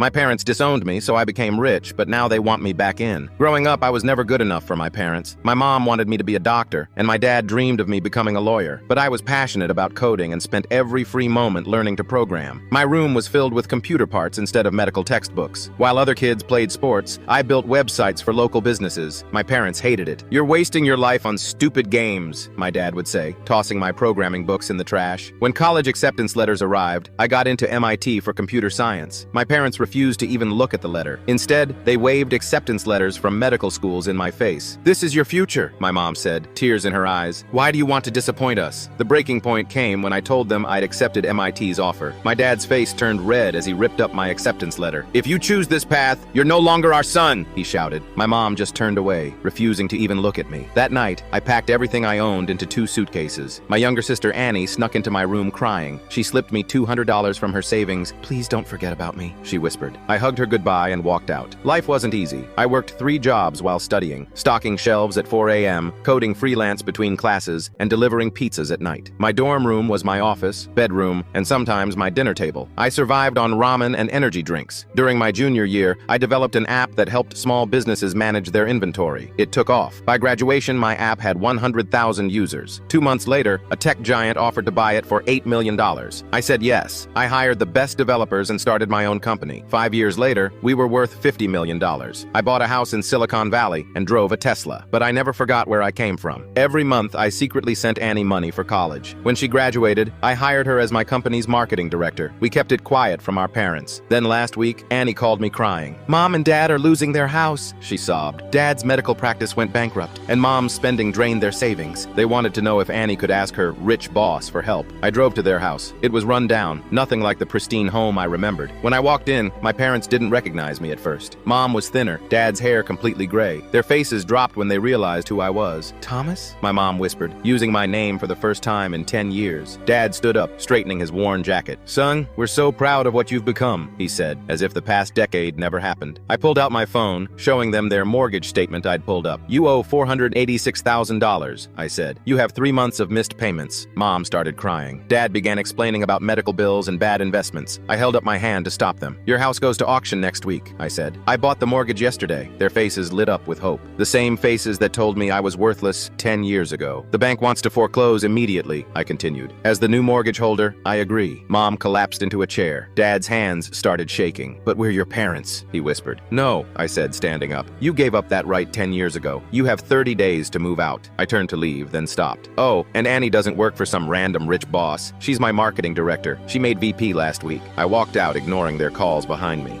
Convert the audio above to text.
My parents disowned me, so I became rich, but now they want me back in. Growing up, I was never good enough for my parents. My mom wanted me to be a doctor, and my dad dreamed of me becoming a lawyer. But I was passionate about coding and spent every free moment learning to program. My room was filled with computer parts instead of medical textbooks. While other kids played sports, I built websites for local businesses. My parents hated it. "You're wasting your life on stupid games," my dad would say, tossing my programming books in the trash. When college acceptance letters arrived, I got into MIT for computer science. My parents refused to even look at the letter. Instead, they waved acceptance letters from medical schools in my face. "This is your future," my mom said, tears in her eyes. "Why do you want to disappoint us?" The breaking point came when I told them I'd accepted MIT's offer. My dad's face turned red as he ripped up my acceptance letter. "If you choose this path, you're no longer our son," he shouted. My mom just turned away, refusing to even look at me. That night, I packed everything I owned into 2 suitcases. My younger sister Annie snuck into my room crying. She slipped me $200 from her savings. "Please don't forget about me," she whispered. I hugged her goodbye and walked out. Life wasn't easy. I worked 3 jobs while studying, stocking shelves at 4 a.m., coding freelance between classes, and delivering pizzas at night. My dorm room was my office, bedroom, and sometimes my dinner table. I survived on ramen and energy drinks. During my junior year, I developed an app that helped small businesses manage their inventory. It took off. By graduation, my app had 100,000 users. 2 months later, a tech giant offered to buy it for $8 million. I said yes. I hired the best developers and started my own company. 5 years later, we were worth $50 million. I bought a house in Silicon Valley and drove a Tesla, but I never forgot where I came from. Every month, I secretly sent Annie money for college. When she graduated, I hired her as my company's marketing director. We kept it quiet from our parents. Then last week, Annie called me crying. "Mom and Dad are losing their house," she sobbed. "Dad's medical practice went bankrupt, and Mom's spending drained their savings." They wanted to know if Annie could ask her rich boss for help. I drove to their house. It was run down, nothing like the pristine home I remembered. When I walked in, my parents didn't recognize me at first. Mom was thinner, Dad's hair completely gray. Their faces dropped when they realized who I was. "Thomas?" my mom whispered, using my name for the first time in 10 years. Dad stood up, straightening his worn jacket. "Son, we're so proud of what you've become," he said, as if the past decade never happened. I pulled out my phone, showing them their mortgage statement I'd pulled up. "You owe $486,000, I said. "You have 3 months of missed payments." Mom started crying. Dad began explaining about medical bills and bad investments. I held up my hand to stop them. "Your house goes to auction next week," I said. "I bought the mortgage yesterday." Their faces lit up with hope. The same faces that told me I was worthless 10 years ago. "The bank wants to foreclose immediately," I continued. "As the new mortgage holder, I agree." Mom collapsed into a chair. Dad's hands started shaking. "But we're your parents," he whispered. "No," I said, standing up. "You gave up that right 10 years ago. You have 30 days to move out." I turned to leave, then stopped. "Oh, and Annie doesn't work for some random rich boss. She's my marketing director. She made VP last week." I walked out, ignoring their calls behind me.